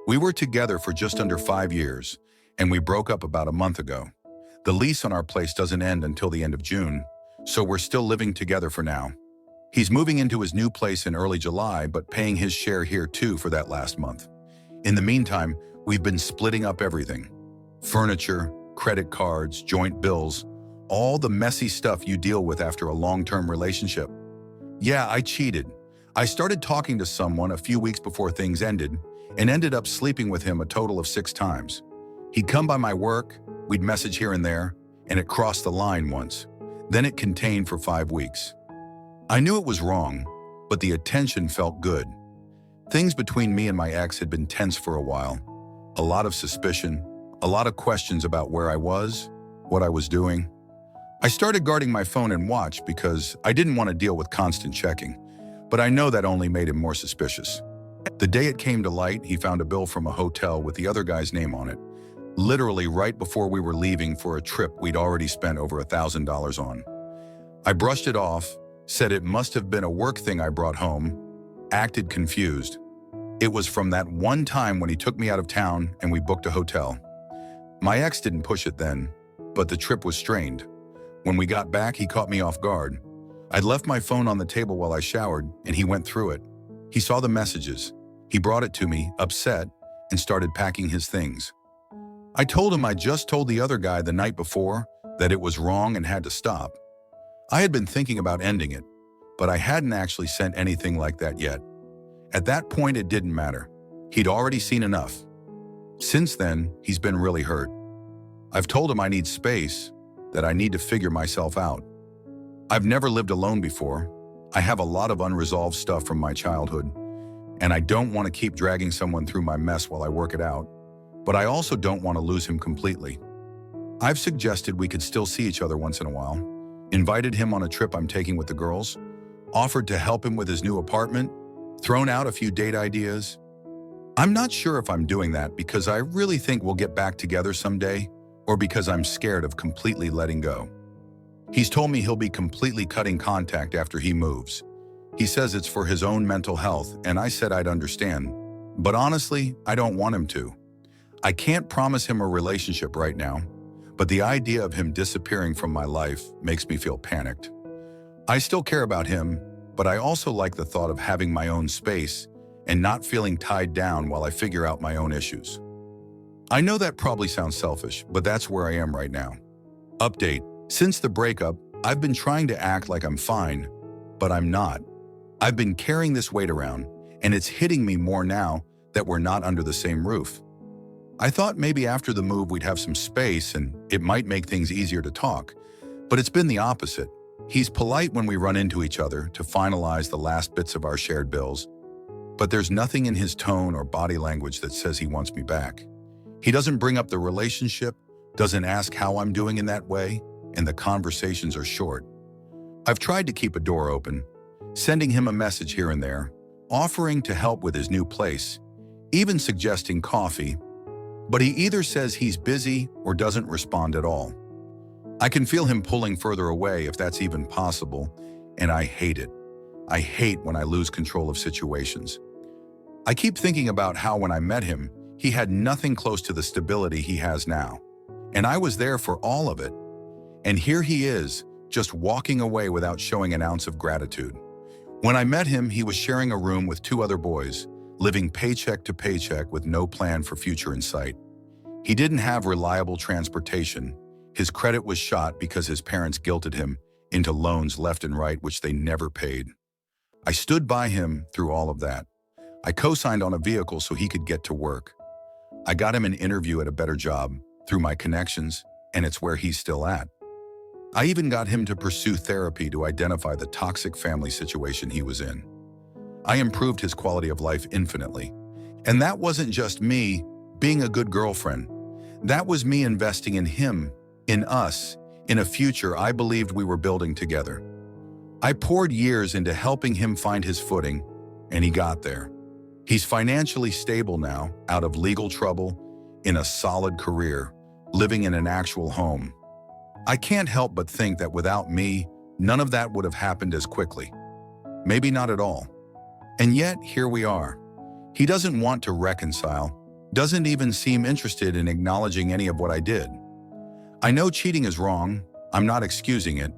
We were together for just under 5 years, and we broke up about a month ago. The lease on our place doesn't end until the end of June, so we're still living together for now. He's moving into his new place in early July, but paying his share here too for that last month. In the meantime, we've been splitting up everything. Furniture, credit cards, joint bills, all the messy stuff you deal with after a long-term relationship. Yeah, I cheated. I started talking to someone a few weeks before things ended and ended up sleeping with him a total of 6 times. He'd come by my work, we'd message here and there, and it crossed the line once. Then it contained for 5 weeks. I knew it was wrong, but the attention felt good. Things between me and my ex had been tense for a while. A lot of suspicion, a lot of questions about where I was, what I was doing. I started guarding my phone and watch because I didn't want to deal with constant checking, but I know that only made him more suspicious. The day it came to light, he found a bill from a hotel with the other guy's name on it, literally right before we were leaving for a trip we'd already spent over $1,000 on. I brushed it off, said it must have been a work thing I brought home, acted confused. It was from that one time when he took me out of town and we booked a hotel. My ex didn't push it then, but the trip was strained. When we got back, he caught me off guard. I'd left my phone on the table while I showered, and he went through it. He saw the messages. He brought it to me, upset, and started packing his things. I told him I just told the other guy the night before that it was wrong and had to stop. I had been thinking about ending it, but I hadn't actually sent anything like that yet. At that point, it didn't matter. He'd already seen enough. Since then, he's been really hurt. I've told him I need space, that I need to figure myself out. I've never lived alone before. I have a lot of unresolved stuff from my childhood, and I don't want to keep dragging someone through my mess while I work it out, but I also don't want to lose him completely. I've suggested we could still see each other once in a while, invited him on a trip I'm taking with the girls, offered to help him with his new apartment, thrown out a few date ideas. I'm not sure if I'm doing that because I really think we'll get back together someday, or because I'm scared of completely letting go. He's told me he'll be completely cutting contact after he moves. He says it's for his own mental health, and I said I'd understand. But honestly, I don't want him to. I can't promise him a relationship right now, but the idea of him disappearing from my life makes me feel panicked. I still care about him, but I also like the thought of having my own space and not feeling tied down while I figure out my own issues. I know that probably sounds selfish, but that's where I am right now. Update: since the breakup, I've been trying to act like I'm fine, but I'm not. I've been carrying this weight around, and it's hitting me more now that we're not under the same roof. I thought maybe after the move we'd have some space and it might make things easier to talk, but it's been the opposite. He's polite when we run into each other to finalize the last bits of our shared bills, but there's nothing in his tone or body language that says he wants me back. He doesn't bring up the relationship, doesn't ask how I'm doing in that way, and the conversations are short. I've tried to keep a door open, sending him a message here and there, offering to help with his new place, even suggesting coffee, but he either says he's busy or doesn't respond at all. I can feel him pulling further away if that's even possible, and I hate it. I hate when I lose control of situations. I keep thinking about how when I met him, he had nothing close to the stability he has now, and I was there for all of it. And here he is, just walking away without showing an ounce of gratitude. When I met him, he was sharing a room with 2 other boys, living paycheck to paycheck with no plan for future in sight. He didn't have reliable transportation. His credit was shot because his parents guilted him into loans left and right which they never paid. I stood by him through all of that. I co-signed on a vehicle so he could get to work. I got him an interview at a better job through my connections, and it's where he's still at. I even got him to pursue therapy to identify the toxic family situation he was in. I improved his quality of life infinitely. And that wasn't just me being a good girlfriend. That was me investing in him, in us, in a future I believed we were building together. I poured years into helping him find his footing, and he got there. He's financially stable now, out of legal trouble, in a solid career, living in an actual home. I can't help but think that without me, none of that would have happened as quickly. Maybe not at all. And yet, here we are. He doesn't want to reconcile, doesn't even seem interested in acknowledging any of what I did. I know cheating is wrong, I'm not excusing it,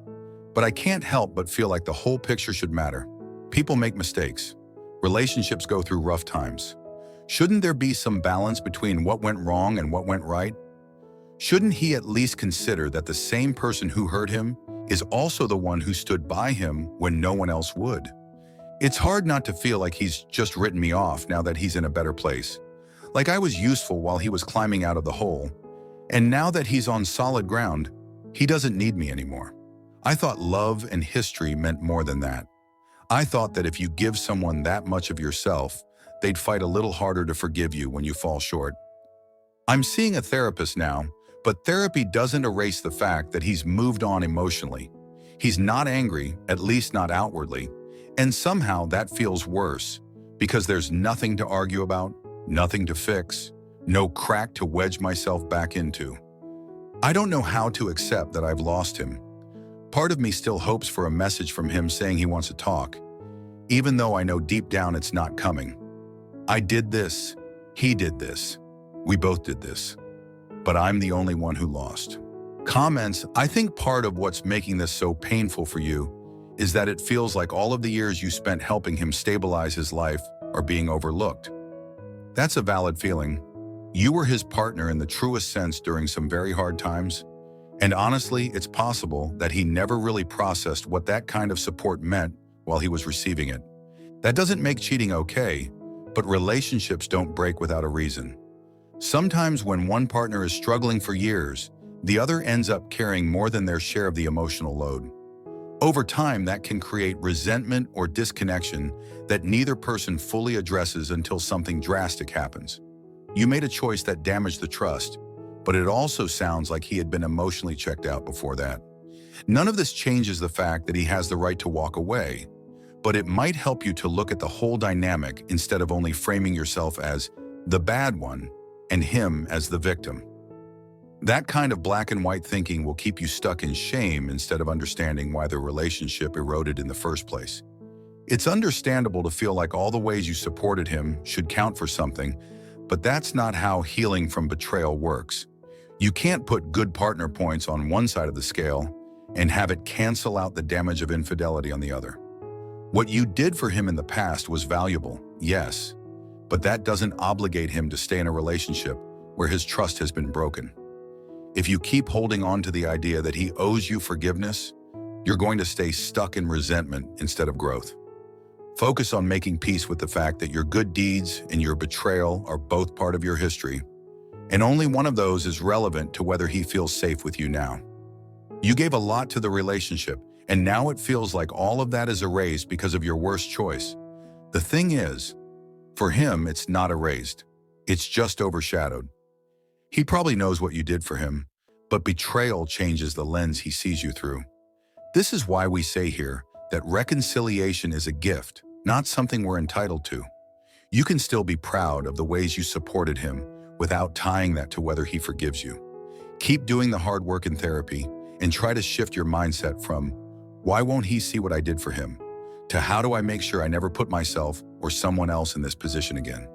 but I can't help but feel like the whole picture should matter. People make mistakes. Relationships go through rough times. Shouldn't there be some balance between what went wrong and what went right? Shouldn't he at least consider that the same person who hurt him is also the one who stood by him when no one else would? It's hard not to feel like he's just written me off now that he's in a better place. Like I was useful while he was climbing out of the hole. And now that he's on solid ground, he doesn't need me anymore. I thought love and history meant more than that. I thought that if you give someone that much of yourself, they'd fight a little harder to forgive you when you fall short. I'm seeing a therapist now, but therapy doesn't erase the fact that he's moved on emotionally. He's not angry, at least not outwardly, and somehow that feels worse because there's nothing to argue about, nothing to fix, no crack to wedge myself back into. I don't know how to accept that I've lost him. Part of me still hopes for a message from him saying he wants to talk, even though I know deep down it's not coming. I did this, he did this, we both did this, but I'm the only one who lost. Comments, I think part of what's making this so painful for you is that it feels like all of the years you spent helping him stabilize his life are being overlooked. That's a valid feeling. You were his partner in the truest sense during some very hard times, and honestly, it's possible that he never really processed what that kind of support meant while he was receiving it. That doesn't make cheating okay, but relationships don't break without a reason. Sometimes when one partner is struggling for years, the other ends up carrying more than their share of the emotional load. Over time, that can create resentment or disconnection that neither person fully addresses until something drastic happens. You made a choice that damaged the trust, but it also sounds like he had been emotionally checked out before that. None of this changes the fact that he has the right to walk away, but it might help you to look at the whole dynamic instead of only framing yourself as the bad one and him as the victim. That kind of black and white thinking will keep you stuck in shame instead of understanding why the relationship eroded in the first place. It's understandable to feel like all the ways you supported him should count for something, but that's not how healing from betrayal works. You can't put good partner points on one side of the scale and have it cancel out the damage of infidelity on the other. What you did for him in the past was valuable, yes, but that doesn't obligate him to stay in a relationship where his trust has been broken. If you keep holding on to the idea that he owes you forgiveness, you're going to stay stuck in resentment instead of growth. Focus on making peace with the fact that your good deeds and your betrayal are both part of your history, and only one of those is relevant to whether he feels safe with you now. You gave a lot to the relationship, and now it feels like all of that is erased because of your worst choice. The thing is, for him, it's not erased. It's just overshadowed. He probably knows what you did for him, but betrayal changes the lens he sees you through. This is why we say here that reconciliation is a gift, not something we're entitled to. You can still be proud of the ways you supported him without tying that to whether he forgives you. Keep doing the hard work in therapy and try to shift your mindset from, why won't he see what I did for him, to how do I make sure I never put myself or someone else in this position again?